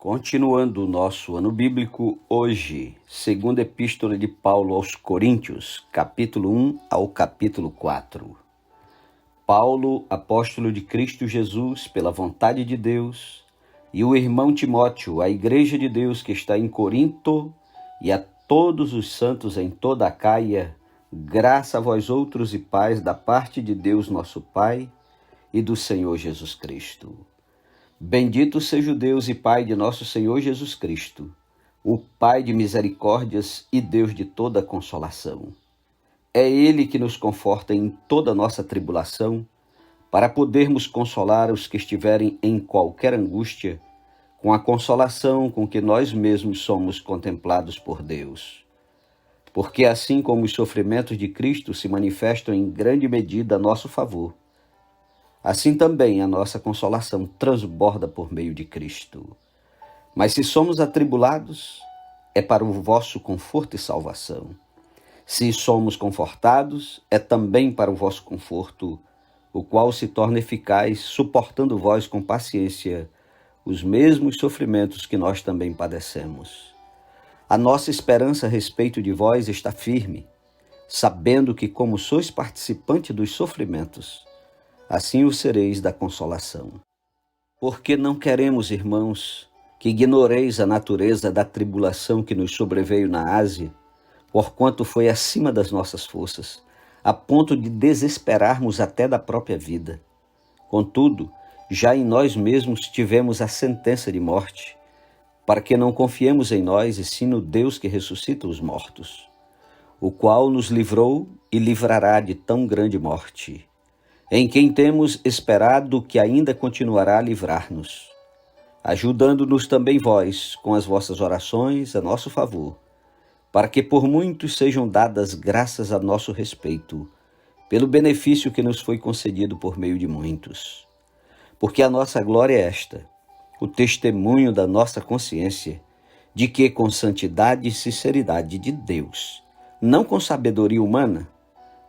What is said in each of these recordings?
Continuando o nosso ano bíblico, hoje, segunda epístola de Paulo aos Coríntios, capítulo 1 ao capítulo 4. Paulo, apóstolo de Cristo Jesus, pela vontade de Deus, e o irmão Timóteo, a igreja de Deus que está em Corinto, e a todos os santos em toda a Caia, graça a vós outros e paz da parte de Deus nosso Pai e do Senhor Jesus Cristo. Bendito seja o Deus e Pai de nosso Senhor Jesus Cristo, o Pai de misericórdias e Deus de toda consolação. É Ele que nos conforta em toda nossa tribulação, para podermos consolar os que estiverem em qualquer angústia, com a consolação com que nós mesmos somos contemplados por Deus. Porque assim como os sofrimentos de Cristo se manifestam em grande medida a nosso favor, assim também a nossa consolação transborda por meio de Cristo. Mas se somos atribulados, é para o vosso conforto e salvação. Se somos confortados, é também para o vosso conforto, o qual se torna eficaz, suportando vós com paciência os mesmos sofrimentos que nós também padecemos. A nossa esperança a respeito de vós está firme, sabendo que, como sois participante dos sofrimentos, assim o sereis da consolação. Porque não queremos, irmãos, que ignoreis a natureza da tribulação que nos sobreveio na Ásia, porquanto foi acima das nossas forças, a ponto de desesperarmos até da própria vida. Contudo, já em nós mesmos tivemos a sentença de morte, para que não confiemos em nós e sim no Deus que ressuscita os mortos, o qual nos livrou e livrará de tão grande morte, em quem temos esperado que ainda continuará a livrar-nos, ajudando-nos também vós com as vossas orações a nosso favor, para que por muitos sejam dadas graças a nosso respeito, pelo benefício que nos foi concedido por meio de muitos. Porque a nossa glória é esta, o testemunho da nossa consciência, de que com santidade e sinceridade de Deus, não com sabedoria humana,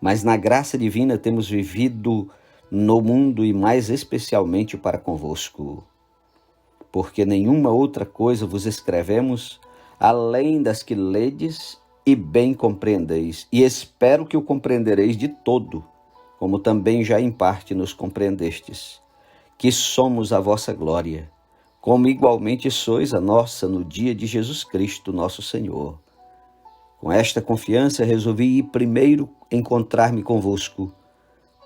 mas na graça divina temos vivido no mundo e mais especialmente para convosco. Porque nenhuma outra coisa vos escrevemos, além das que ledes e bem compreendeis, e espero que o compreendereis de todo, como também já em parte nos compreendestes, que somos a vossa glória, como igualmente sois a nossa no dia de Jesus Cristo, nosso Senhor. Com esta confiança resolvi ir primeiro encontrar-me convosco,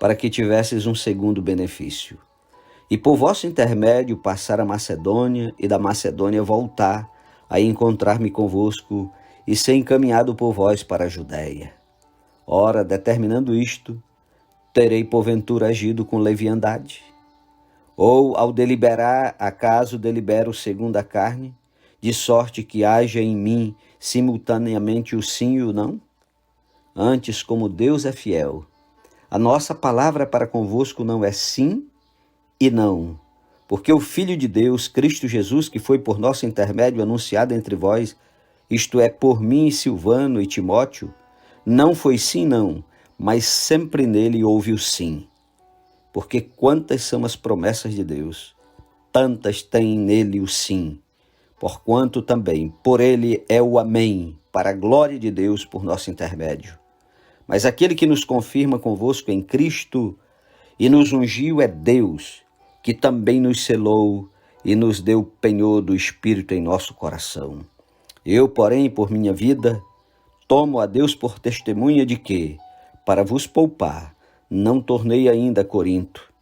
para que tivesseis um segundo benefício, e por vosso intermédio passar a Macedônia, e da Macedônia voltar a encontrar-me convosco, e ser encaminhado por vós para a Judéia. Ora, determinando isto, terei porventura agido com leviandade? Ou, ao deliberar, acaso delibero segundo a carne, de sorte que haja em mim simultaneamente o sim e o não? Antes, como Deus é fiel, a nossa palavra para convosco não é sim e não, porque o Filho de Deus, Cristo Jesus, que foi por nosso intermédio anunciado entre vós, isto é, por mim, Silvano e Timóteo, não foi sim não, mas sempre nele houve o sim. Porque quantas são as promessas de Deus, tantas tem nele o sim, porquanto também por ele é o amém, para a glória de Deus por nosso intermédio. Mas aquele que nos confirma convosco em Cristo e nos ungiu é Deus, que também nos selou e nos deu o penhor do Espírito em nosso coração. Eu, porém, por minha vida, tomo a Deus por testemunha de que, para vos poupar, não tornei ainda a Corinto.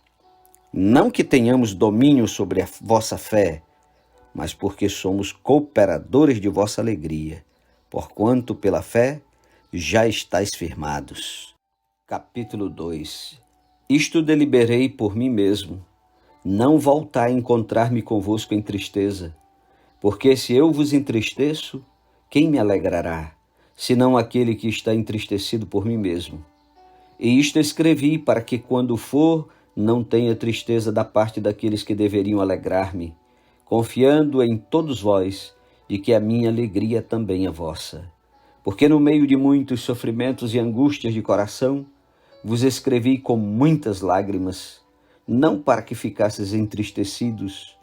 Não que tenhamos domínio sobre a vossa fé, mas porque somos cooperadores de vossa alegria, porquanto pela fé já estáis firmados. Capítulo 2. Isto deliberei por mim mesmo, não voltar a encontrar-me convosco em tristeza, porque se eu vos entristeço, quem me alegrará, senão aquele que está entristecido por mim mesmo? E isto escrevi para que, quando for, não tenha tristeza da parte daqueles que deveriam alegrar-me, confiando em todos vós, de que a minha alegria também é vossa. Porque no meio de muitos sofrimentos e angústias de coração, vos escrevi com muitas lágrimas, não para que ficasseis entristecidos,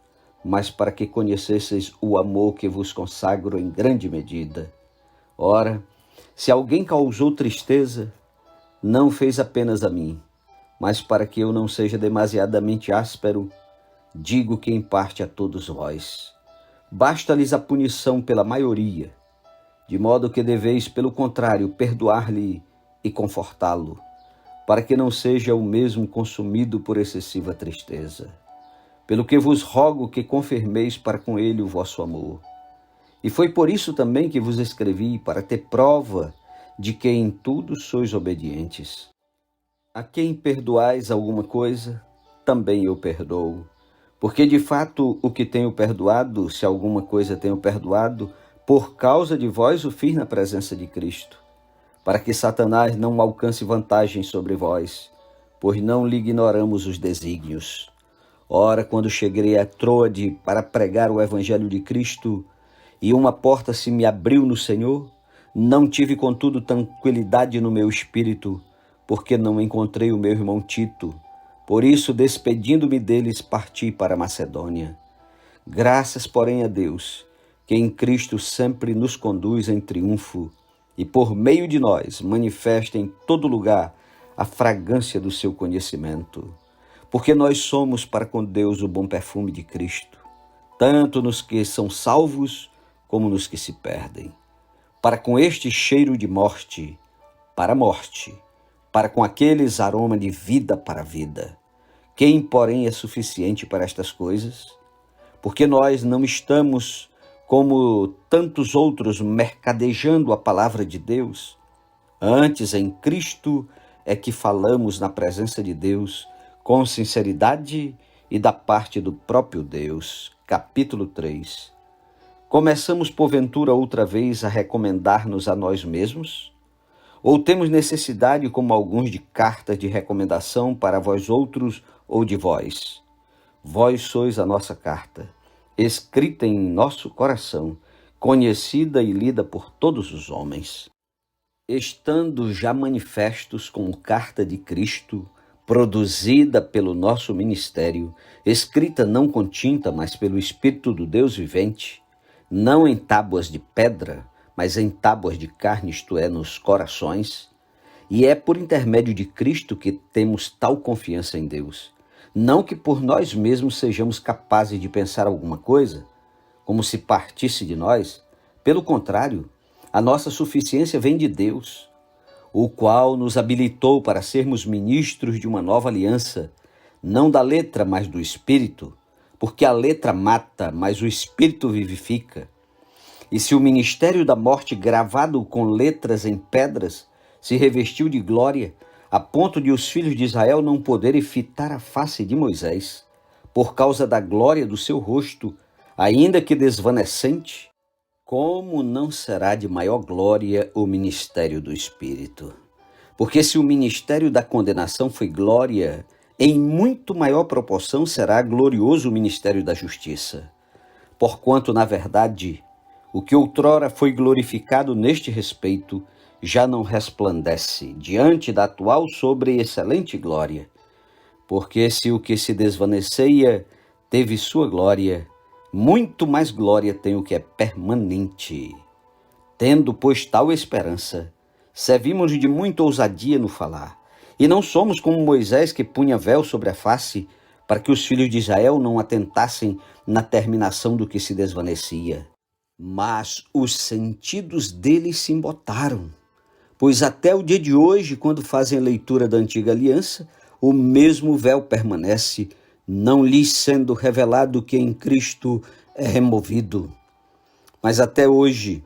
mas para que conhecesseis o amor que vos consagro em grande medida. Ora, se alguém causou tristeza, não fez apenas a mim, mas para que eu não seja demasiadamente áspero, digo que em parte a todos vós. Basta-lhes a punição pela maioria, de modo que deveis, pelo contrário, perdoar-lhe e confortá-lo, para que não seja o mesmo consumido por excessiva tristeza. Pelo que vos rogo que confirmeis para com ele o vosso amor. E foi por isso também que vos escrevi, para ter prova de que em tudo sois obedientes. A quem perdoais alguma coisa, também eu perdoo. Porque de fato o que tenho perdoado, se alguma coisa tenho perdoado, por causa de vós o fiz na presença de Cristo, para que Satanás não alcance vantagem sobre vós, pois não lhe ignoramos os desígnios. Ora, quando cheguei a Troade para pregar o evangelho de Cristo, e uma porta se me abriu no Senhor, não tive contudo tranquilidade no meu espírito, porque não encontrei o meu irmão Tito. Por isso, despedindo-me deles, parti para a Macedônia. Graças, porém, a Deus, que em Cristo sempre nos conduz em triunfo, e por meio de nós manifesta em todo lugar a fragrância do seu conhecimento. Porque nós somos para com Deus o bom perfume de Cristo, tanto nos que são salvos como nos que se perdem. Para com este cheiro de morte, para a morte, para com aqueles aroma de vida para a vida. Quem, porém, é suficiente para estas coisas? Porque nós não estamos, como tantos outros, mercadejando a palavra de Deus. Antes, em Cristo, é que falamos na presença de Deus, com sinceridade e da parte do próprio Deus. Capítulo 3. Começamos, porventura, outra vez a recomendar-nos a nós mesmos? Ou temos necessidade, como alguns, de cartas de recomendação para vós outros ou de vós? Vós sois a nossa carta, escrita em nosso coração, conhecida e lida por todos os homens. Estando já manifestos como carta de Cristo, produzida pelo nosso ministério, escrita não com tinta, mas pelo Espírito do Deus vivente, não em tábuas de pedra, mas em tábuas de carne, isto é, nos corações, e é por intermédio de Cristo que temos tal confiança em Deus. Não que por nós mesmos sejamos capazes de pensar alguma coisa, como se partisse de nós. Pelo contrário, a nossa suficiência vem de Deus, o qual nos habilitou para sermos ministros de uma nova aliança, não da letra, mas do Espírito, porque a letra mata, mas o Espírito vivifica. E se o ministério da morte, gravado com letras em pedras, se revestiu de glória, a ponto de os filhos de Israel não poderem fitar a face de Moisés, por causa da glória do seu rosto, ainda que desvanecente, como não será de maior glória o ministério do Espírito? Porque se o ministério da condenação foi glória, em muito maior proporção será glorioso o ministério da justiça. Porquanto, na verdade, o que outrora foi glorificado neste respeito já não resplandece diante da atual sobre excelente glória. Porque se o que se desvanecia teve sua glória, muito mais glória tem o que é permanente. Tendo, pois, tal esperança, servimos de muita ousadia no falar, e não somos como Moisés, que punha véu sobre a face, para que os filhos de Israel não atentassem na terminação do que se desvanecia. Mas os sentidos deles se embotaram, pois até o dia de hoje, quando fazem a leitura da antiga aliança, o mesmo véu permanece, não lhes sendo revelado que em Cristo é removido. Mas até hoje,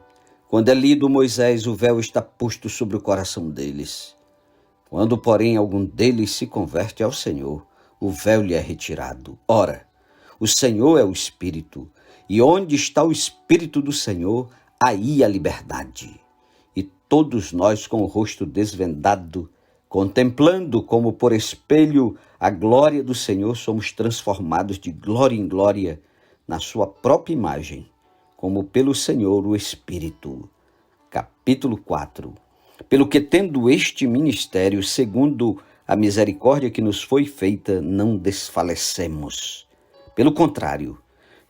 quando é lido Moisés, o véu está posto sobre o coração deles. Quando, porém, algum deles se converte ao Senhor, o véu lhe é retirado. Ora, o Senhor é o Espírito, e onde está o Espírito do Senhor, aí a liberdade. E todos nós, com o rosto desvendado, contemplando como por espelho a glória do Senhor, somos transformados de glória em glória na sua própria imagem, como pelo Senhor o Espírito. Capítulo 4. Pelo que, tendo este ministério, segundo a misericórdia que nos foi feita, não desfalecemos. Pelo contrário,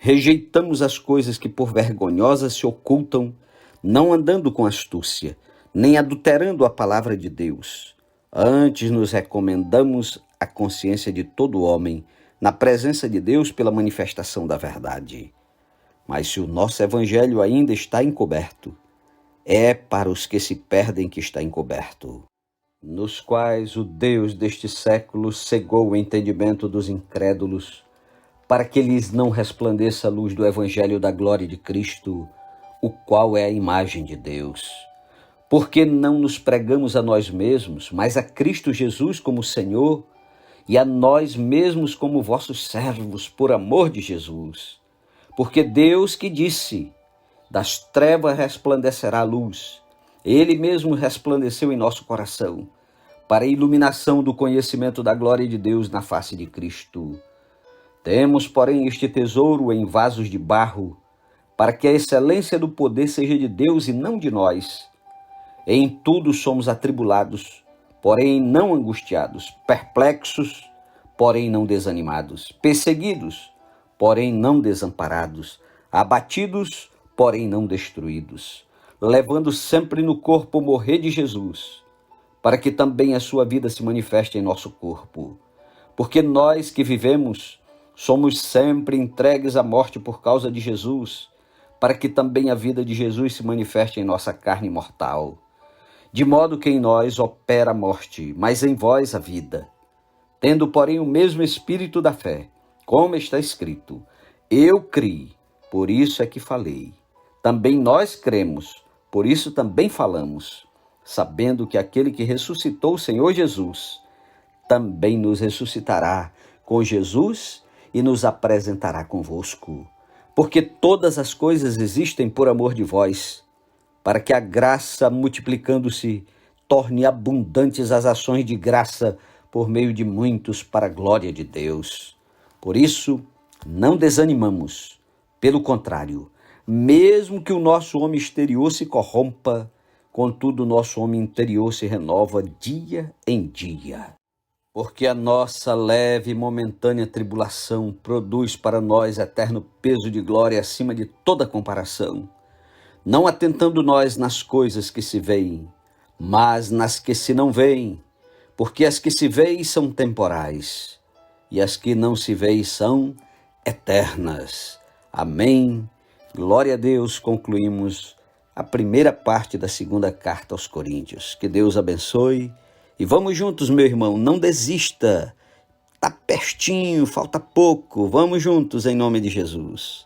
Rejeitamos as coisas que por vergonhosas se ocultam, não andando com astúcia, nem adulterando a palavra de Deus. Antes nos recomendamos à consciência de todo homem, na presença de Deus pela manifestação da verdade. Mas se o nosso evangelho ainda está encoberto, é para os que se perdem que está encoberto, nos quais o Deus deste século cegou o entendimento dos incrédulos, para que lhes não resplandeça a luz do evangelho da glória de Cristo, o qual é a imagem de Deus. Porque não nos pregamos a nós mesmos, mas a Cristo Jesus como Senhor, e a nós mesmos como vossos servos, por amor de Jesus. Porque Deus que disse, das trevas resplandecerá a luz, Ele mesmo resplandeceu em nosso coração, para a iluminação do conhecimento da glória de Deus na face de Cristo. Temos, porém, este tesouro em vasos de barro, para que a excelência do poder seja de Deus e não de nós. Em tudo somos atribulados, porém não angustiados, perplexos, porém não desanimados, perseguidos, porém não desamparados, abatidos, porém não destruídos, levando sempre no corpo o morrer de Jesus, para que também a sua vida se manifeste em nosso corpo. Porque nós que vivemos somos sempre entregues à morte por causa de Jesus, para que também a vida de Jesus se manifeste em nossa carne mortal. De modo que em nós opera a morte, mas em vós a vida. Tendo, porém, o mesmo espírito da fé, como está escrito, eu criei, por isso é que falei. Também nós cremos, por isso também falamos, sabendo que aquele que ressuscitou o Senhor Jesus, também nos ressuscitará com Jesus e nos apresentará convosco. Porque todas as coisas existem por amor de vós, para que a graça, multiplicando-se, torne abundantes as ações de graça por meio de muitos para a glória de Deus. Por isso, não desanimamos. Pelo contrário, mesmo que o nosso homem exterior se corrompa, contudo o nosso homem interior se renova dia em dia. Porque a nossa leve e momentânea tribulação produz para nós eterno peso de glória acima de toda comparação, não atentando nós nas coisas que se veem, mas nas que se não veem, porque as que se veem são temporais, e as que não se veem são eternas. Amém. Glória a Deus. Concluímos a primeira parte da segunda carta aos Coríntios. Que Deus abençoe. E vamos juntos, meu irmão, não desista. Está pertinho, falta pouco. Vamos juntos em nome de Jesus.